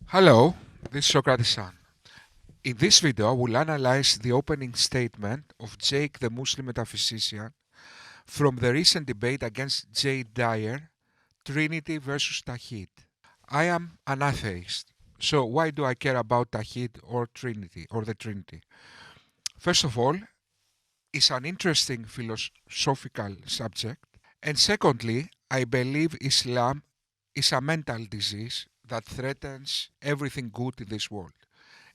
Hello, this is Socrates Son. In this video, we'll analyze the opening statement of Jake the Muslim Metaphysician from the recent debate against JayDyer, Trinity versus Tawhid. I am an atheist, so why do I care about Tawhid or Trinity or the Trinity? First of all, it's an interesting philosophical subject, and secondly, I believe Islam is a mental disease that threatens everything good in this world.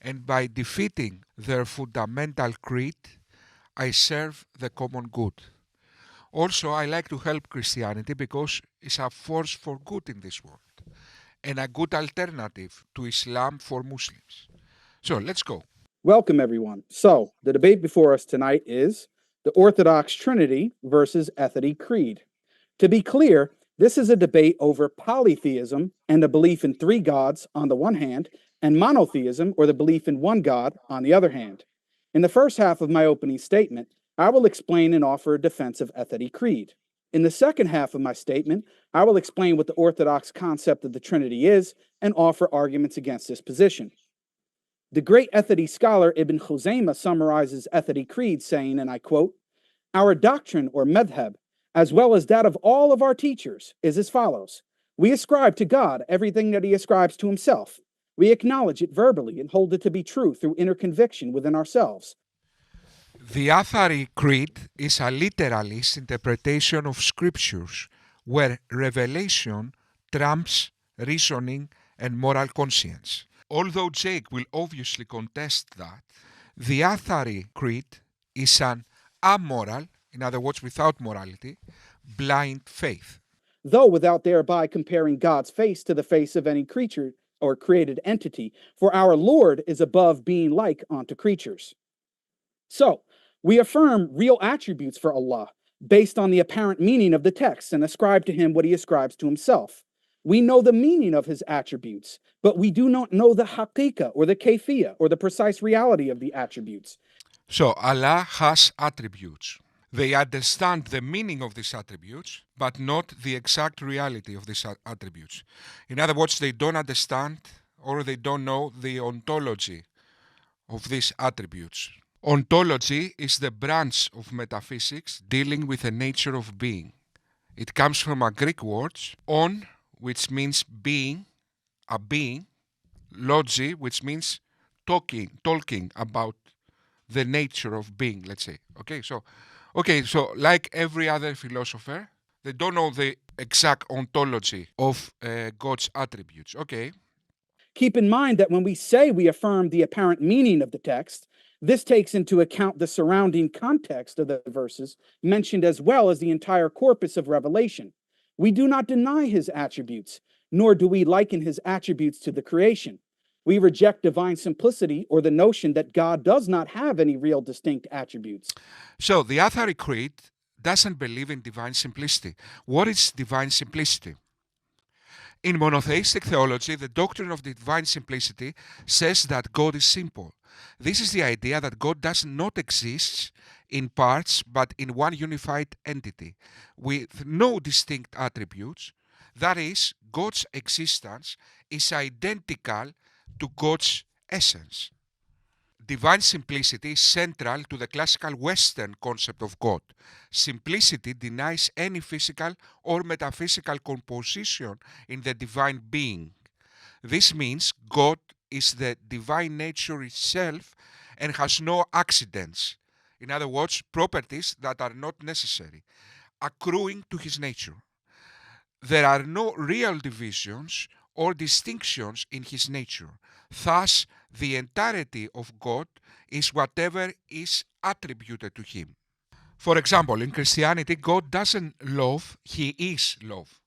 And by defeating their fundamental creed, I serve the common good. Also, I like to help Christianity because it's a force for good in this world and a good alternative to Islam for Muslims. So let's go. Welcome, everyone. So, the debate before us tonight is the Orthodox Trinity versus Athari Creed. To be clear, this is a debate over polytheism and the belief in three gods on the one hand, and monotheism or the belief in one God on the other hand. In the first half of my opening statement, I will explain and offer a defense of Athari Creed. In the second half of my statement, I will explain what the Orthodox concept of the Trinity is and offer arguments against this position. The great Athari scholar Ibn Khuzaymah summarizes Athari Creed saying, and I quote, "Our doctrine or madhab, as well as that of all of our teachers, is as follows. We ascribe to God everything that he ascribes to himself. We acknowledge it verbally and hold it to be true through inner conviction within ourselves." The Athari Creed is a literalist interpretation of scriptures where revelation trumps reasoning and moral conscience. Although Jake will obviously contest that, the Athari Creed is an amoral, in other words, without morality, blind faith. Though without thereby comparing God's face to the face of any creature or created entity, for our Lord is above being like unto creatures. So, we affirm real attributes for Allah based on the apparent meaning of the text and ascribe to him what he ascribes to himself. We know the meaning of his attributes, but we do not know the haqiqah or the kayfiyah or the precise reality of the attributes. So Allah has attributes. They understand the meaning of these attributes, but not the exact reality of these attributes. In other words, they don't understand or they don't know the ontology of these attributes. Ontology is the branch of metaphysics dealing with the nature of being. It comes from a Greek word, on, which means being, a being, logi, which means talking about the nature of being, let's say. So like every other philosopher, they don't know the exact ontology of God's attributes. Okay. Keep in mind that when we say we affirm the apparent meaning of the text, this takes into account the surrounding context of the verses mentioned as well as the entire corpus of Revelation. We do not deny his attributes, nor do we liken his attributes to the creation. We reject divine simplicity or the notion that God does not have any real distinct attributes. So the Athari Creed doesn't believe in divine simplicity. What is divine simplicity? In monotheistic theology, the doctrine of divine simplicity says that God is simple. This is the idea that God does not exist in parts but in one unified entity with no distinct attributes. That is, God's existence is identical to God's essence. Divine simplicity is central to the classical Western concept of God. Simplicity denies any physical or metaphysical composition in the divine being. This means God is the divine nature itself and has no accidents. In other words, properties that are not necessary, accruing to his nature. There are no real divisions or distinctions in his nature. Thus, the entirety of God is whatever is attributed to him. For example, in Christianity, God doesn't love, he is love.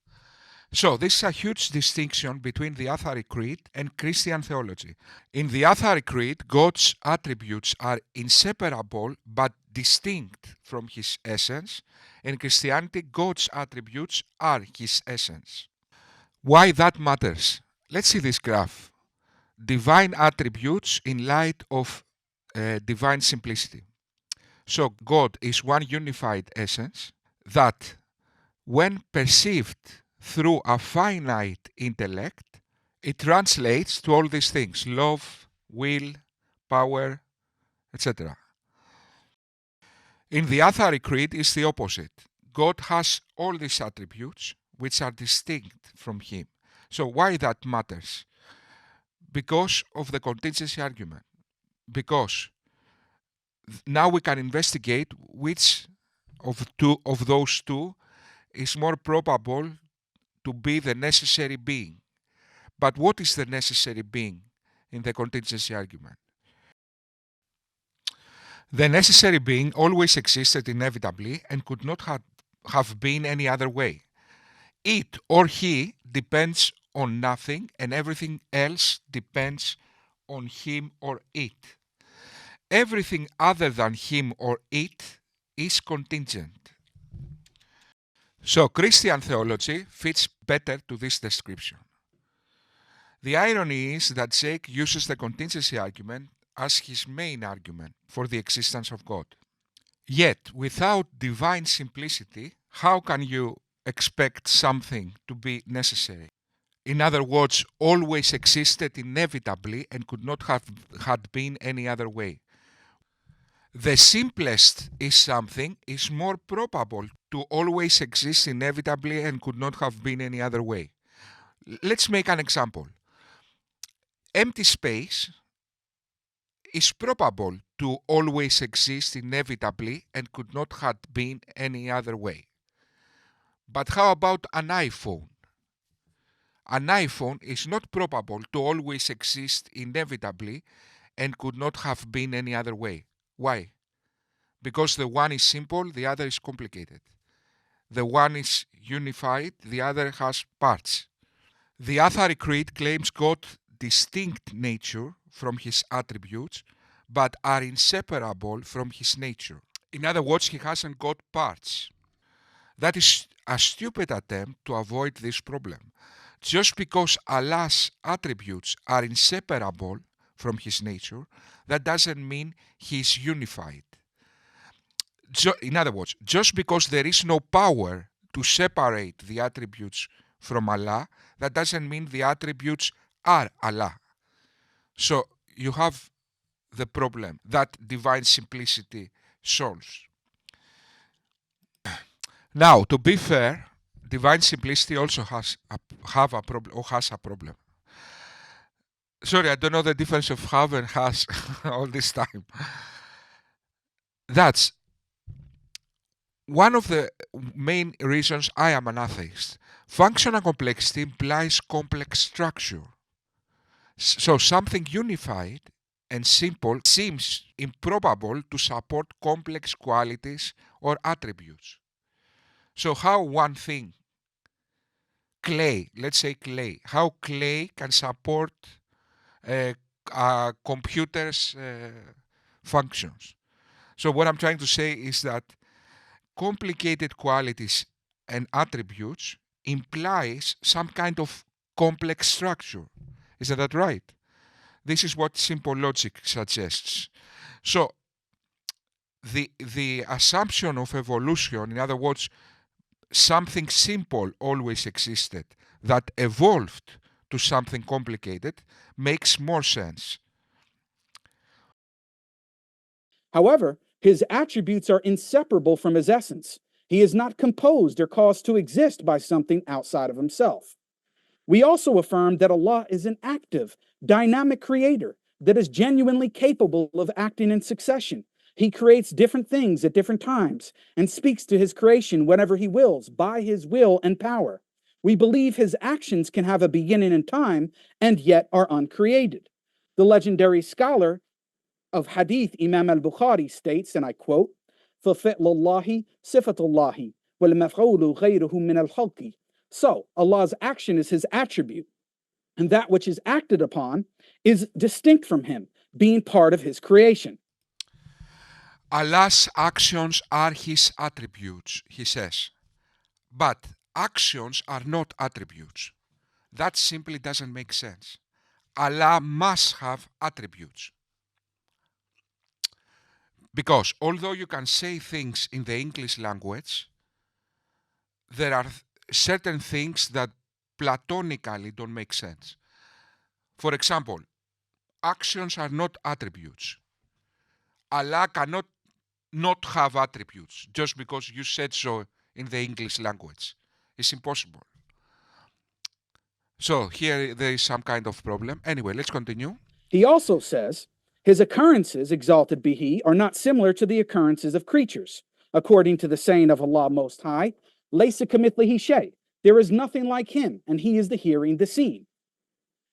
So, this is a huge distinction between the Athari Creed and Christian theology. In the Athari Creed, God's attributes are inseparable but distinct from his essence. In Christianity, God's attributes are his essence. Why that matters? Let's see this graph. Divine attributes in light of divine simplicity. So God is one unified essence that, when perceived through a finite intellect, It translates to all these things: love, will, power, etc. In the Athari Creed is the opposite. God has all these attributes which are distinct from him. So why that matters? Because of the contingency argument. Because now we can investigate which of those two is more probable to be the necessary being. But what is the necessary being in the contingency argument? The necessary being always existed inevitably and could not have been any other way. It or he depends on nothing, and everything else depends on him or it. Everything other than him or it is contingent. So Christian theology fits better to this description. The irony is that Jake uses the contingency argument as his main argument for the existence of God. Yet, without divine simplicity, how can you expect something to be necessary? In other words, always existed inevitably and could not have had been any other way. The simplest is something is more probable to always exist inevitably and could not have been any other way. Let's make an example. Empty space is probable to always exist inevitably and could not have been any other way. But how about an iPhone? An iPhone is not probable to always exist inevitably and could not have been any other way. Why? Because the one is simple, the other is complicated. The one is unified, the other has parts. The Athari Creed claims God distinct nature from his attributes, but are inseparable from his nature. In other words, he hasn't got parts. That is a stupid attempt to avoid this problem. Just because Allah's attributes are inseparable from his nature, that doesn't mean he is unified. In other words, just because there is no power to separate the attributes from Allah, that doesn't mean the attributes are Allah. So you have the problem that divine simplicity solves. Now, to be fair, divine simplicity also has a problem. Sorry, I don't know the difference of have and has all this time. That's one of the main reasons I am an atheist. Functional complexity implies complex structure. So something unified and simple seems improbable to support complex qualities or attributes. So how one thing, clay, let's say clay, how clay can support a computer's functions. So what I'm trying to say is that complicated qualities and attributes implies some kind of complex structure. Isn't that right? This is what simple logic suggests. So the assumption of evolution, in other words, something simple always existed that evolved to something complicated, makes more sense. However, his attributes are inseparable from his essence. He is not composed or caused to exist by something outside of himself. We also affirm that Allah is an active, dynamic creator that is genuinely capable of acting in succession. He creates different things at different times and speaks to his creation whenever he wills by his will and power. We believe his actions can have a beginning in time and yet are uncreated. The legendary scholar of Hadith, Imam al-Bukhari, states, and I quote, فَفِعْلُ اللَّهِ صِفَةُ اللَّهِ وَالْمَفْعُولُ غَيْرُهُ مِنَ الْخَلْقِ. So, Allah's action is his attribute, and that which is acted upon is distinct from him, being part of his creation. Allah's actions are his attributes, he says. But actions are not attributes. That simply doesn't make sense. Allah must have attributes. Because although you can say things in the English language, there are certain things that platonically don't make sense. For example, actions are not attributes. Allah cannot not have attributes just because you said so in the English language. It's impossible. So here there is some kind of problem. Anyway, let's continue. He also says, his occurrences, exalted be he, are not similar to the occurrences of creatures. According to the saying of Allah Most High, Laysa kamithlihi shay. There is nothing like him, and he is the hearing, the seeing.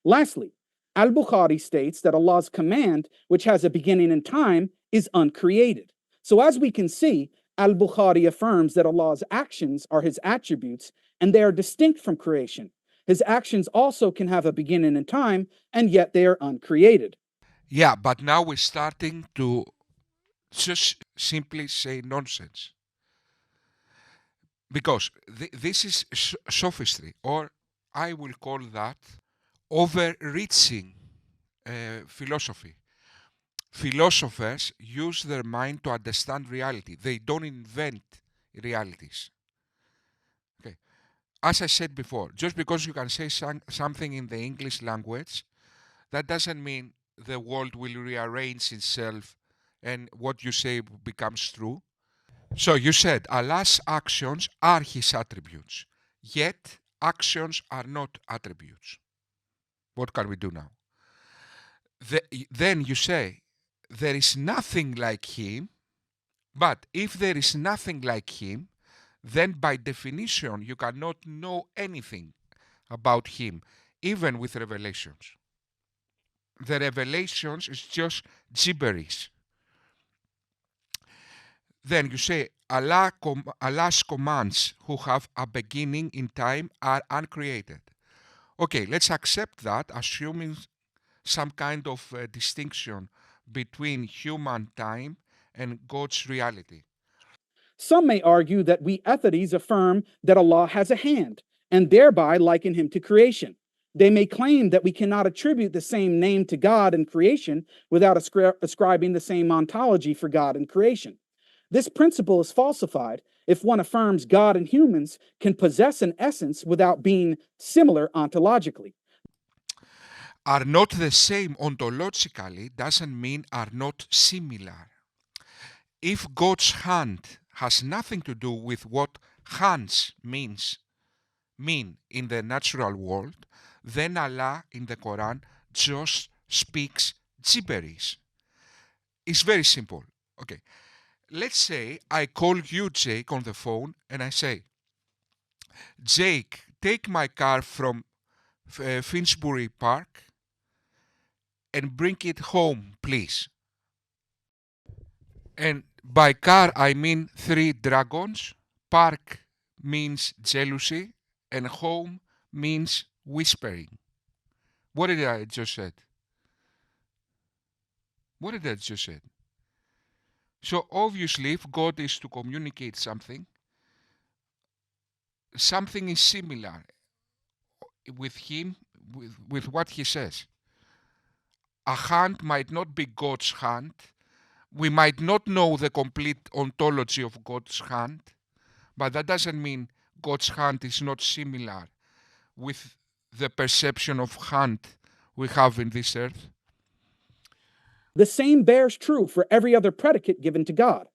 Lastly, Al-Bukhari states that Allah's command, which has a beginning in time, is uncreated. So as we can see, Al-Bukhari affirms that Allah's actions are his attributes, and they are distinct from creation. His actions also can have a beginning in time, and yet they are uncreated. Yeah, but now we're starting to just simply say nonsense. Because this is sophistry, or I will call that overreaching philosophy. Philosophers use their mind to understand reality. They don't invent realities. Okay. As I said before, just because you can say something in the English language, that doesn't mean the world will rearrange itself and what you say becomes true. So you said Allah's actions are his attributes, yet actions are not attributes. What can we do now? Then you say there is nothing like him, but if there is nothing like him, then by definition you cannot know anything about him, even with revelations. The revelations is just gibberish. Then you say Allah's commands who have a beginning in time are uncreated. Okay, let's accept that, assuming some kind of distinction between human time and God's reality. Some may argue that we Atharis affirm that Allah has a hand, and thereby liken him to creation. They may claim that we cannot attribute the same name to God and creation without ascribing the same ontology for God and creation. This principle is falsified if one affirms God and humans can possess an essence without being similar ontologically. Are not the same ontologically doesn't mean are not similar. If God's hand has nothing to do with what hands mean in the natural world, then Allah in the Quran just speaks gibberish. It's very simple. Okay. Let's say I call you, Jake, on the phone and I say, Jake, take my car from Finsbury Park and bring it home, please. And by car, I mean 3 dragons. Park means jealousy. And home means whispering. What did I just said? What did I just said? So obviously, if God is to communicate something, something is similar with him, with what he says. A hand might not be God's hand. We might not know the complete ontology of God's hand, but that doesn't mean God's hand is not similar with the perception of hand we have in this earth. The same bears true for every other predicate given to God.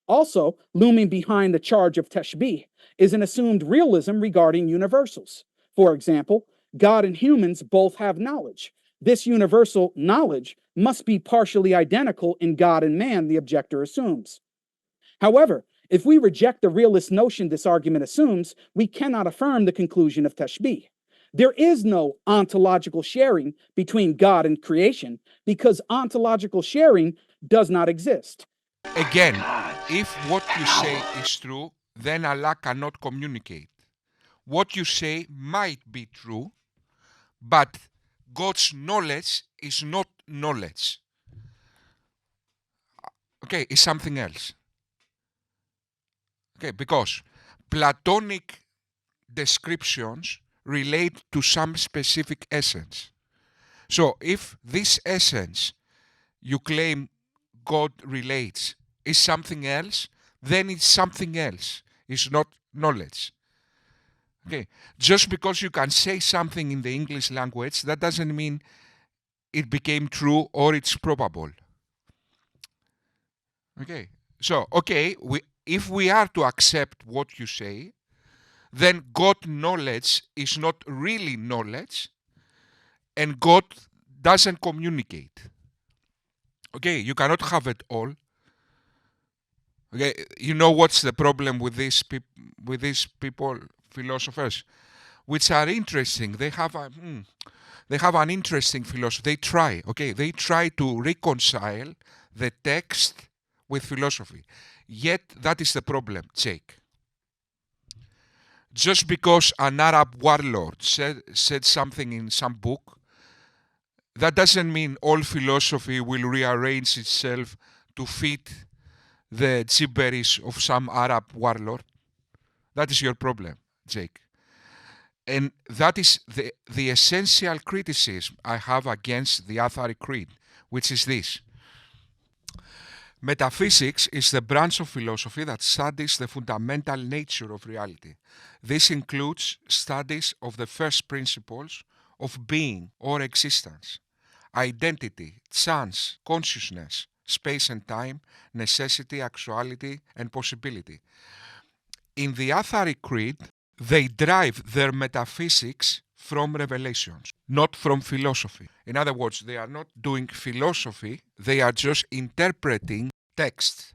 Also, looming behind the charge of tashbih is an assumed realism regarding universals. For example, God and humans both have knowledge. This universal knowledge must be partially identical in God and man, the objector assumes. However, if we reject the realist notion this argument assumes, we cannot affirm the conclusion of tashbih. There is no ontological sharing between God and creation because ontological sharing does not exist. Again, if what you say is true, then Allah cannot communicate. What you say might be true, but God's knowledge is not knowledge. Okay, it's something else. Okay, because Platonic descriptions relate to some specific essence. So if this essence you claim God relates is something else, then it's something else. It's not knowledge. Okay, just because you can say something in the English language, that doesn't mean it became true or it's probable. Okay. So, if we are to accept what you say, then God knowledge is not really knowledge, and God doesn't communicate. Okay, you cannot have it all. Okay, you know what's the problem with these people, philosophers, which are interesting. They have an interesting philosophy. They try to reconcile the text with philosophy. Yet that is the problem, Jake. Just because an Arab warlord said something in some book, that doesn't mean all philosophy will rearrange itself to fit the gibberish of some Arab warlord. That is your problem, Jake. And that is the essential criticism I have against the Athari Creed, which is this. Metaphysics is the branch of philosophy that studies the fundamental nature of reality. This includes studies of the first principles of being or existence, identity, chance, consciousness, space and time, necessity, actuality, and possibility. In the Athari Creed, they derive their metaphysics from revelations, not from philosophy. In other words, they are not doing philosophy, they are just interpreting text.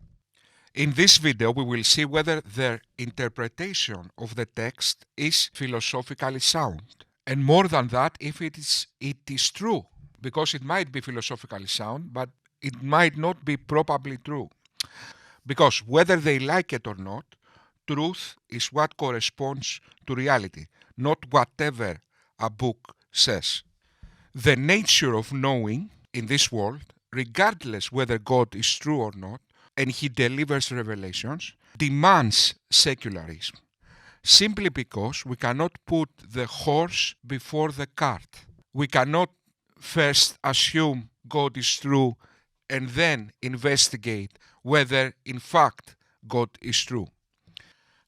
In this video, we will see whether their interpretation of the text is philosophically sound. And more than that, if it is true, because it might be philosophically sound, but it might not be probably true. Because whether they like it or not, truth is what corresponds to reality, not whatever a book says. The nature of knowing in this world, regardless whether God is true or not, and he delivers revelations, demands secularism. Simply because we cannot put the horse before the cart. We cannot first assume God is true and then investigate whether in fact God is true.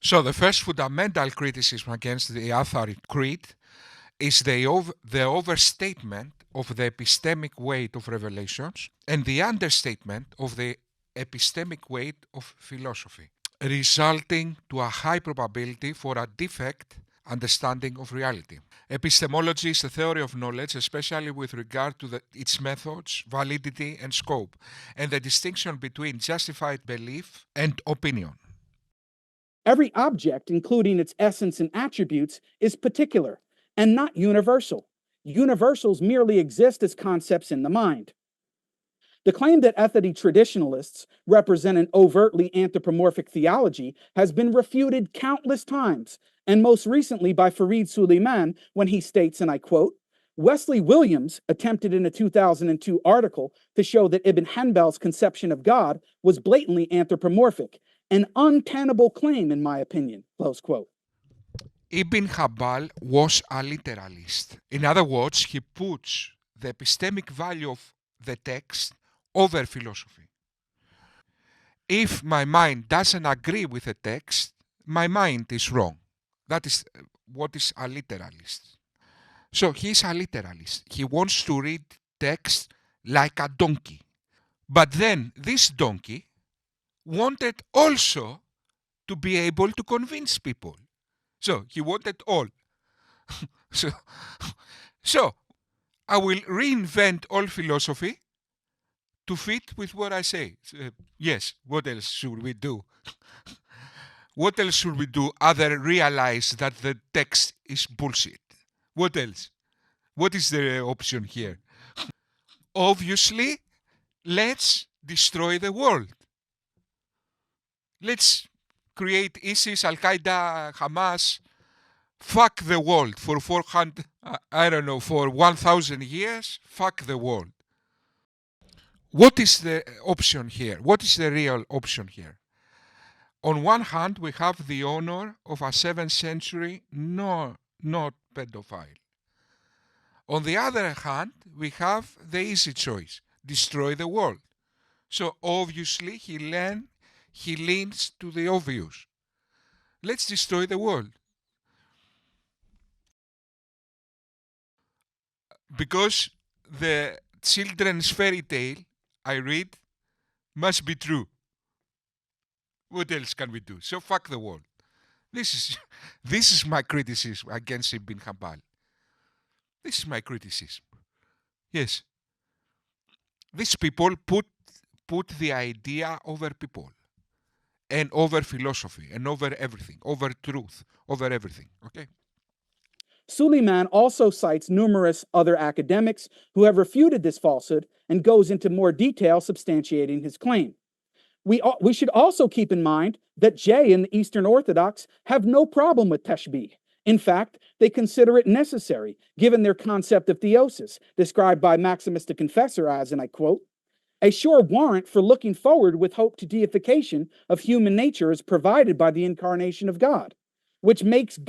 So the first fundamental criticism against the Athari Creed is the overstatement of the epistemic weight of revelations and the understatement of the epistemic weight of philosophy, resulting to a high probability for a defect understanding of reality. Epistemology is the theory of knowledge, especially with regard to its methods, validity, and scope, and the distinction between justified belief and opinion. Every object, including its essence and attributes, is particular and not universal. Universals merely exist as concepts in the mind. The claim that Athari traditionalists represent an overtly anthropomorphic theology has been refuted countless times, and most recently by Farid Suleiman when he states, and I quote, Wesley Williams attempted in a 2002 article to show that Ibn Hanbal's conception of God was blatantly anthropomorphic, an untenable claim in my opinion, close quote. Ibn Hanbal was a literalist. In other words, he puts the epistemic value of the text over philosophy. If my mind doesn't agree with the text, my mind is wrong. That is what is a literalist. So he's a literalist. He wants to read text like a donkey. But then this donkey wanted also to be able to convince people. So he wanted all. So I will reinvent all philosophy to fit with what I say. Yes, what else should we do? What else should we do other realize that the text is bullshit? What else? What is the option here? Obviously, let's destroy the world. Let's create ISIS, Al-Qaeda, Hamas. Fuck the world for 400, for 1,000 years. Fuck the world. What is the option here? What is the real option here? On one hand, we have the honor of a 7th century not pedophile. On the other hand, we have the easy choice, destroy the world. So obviously he leans to the obvious. Let's destroy the world. Because the children's fairy tale I read must be true. What else can we do? So fuck the world. This is my criticism against Ibn Hanbal. This is my criticism. Yes. These people put the idea over people and over philosophy and over everything, over truth, over everything. Okay? Suleiman also cites numerous other academics who have refuted this falsehood and goes into more detail substantiating his claim. We should also keep in mind that Jay and the Eastern Orthodox have no problem with tashbih. In fact, they consider it necessary, given their concept of theosis, described by Maximus the Confessor as, and I quote, a sure warrant for looking forward with hope to deification of human nature is provided by the incarnation of God, which makes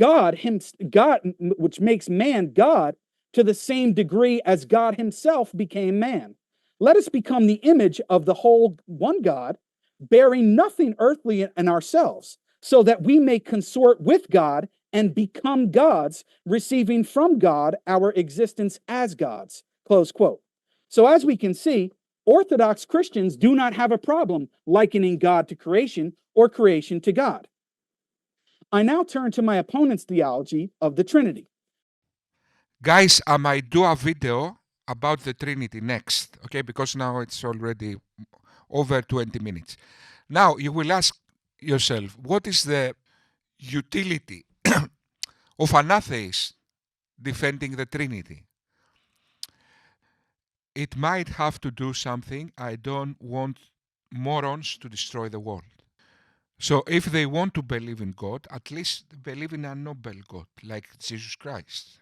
which makes man God to the same degree as God himself became man. Let us become the image of the whole one God, bearing nothing earthly in ourselves, so that we may consort with God and become gods, receiving from God our existence as gods. Close quote. So as we can see, Orthodox Christians do not have a problem likening God to creation or creation to God. I now turn to my opponent's theology of the Trinity. Guys, I might do a video about the Trinity next, okay? Because now it's already over 20 minutes. Now, you will ask yourself, what is the utility of an atheist defending the Trinity? It might have to do something. I don't want morons to destroy the world. So if they want to believe in God, at least believe in a noble God like Jesus Christ.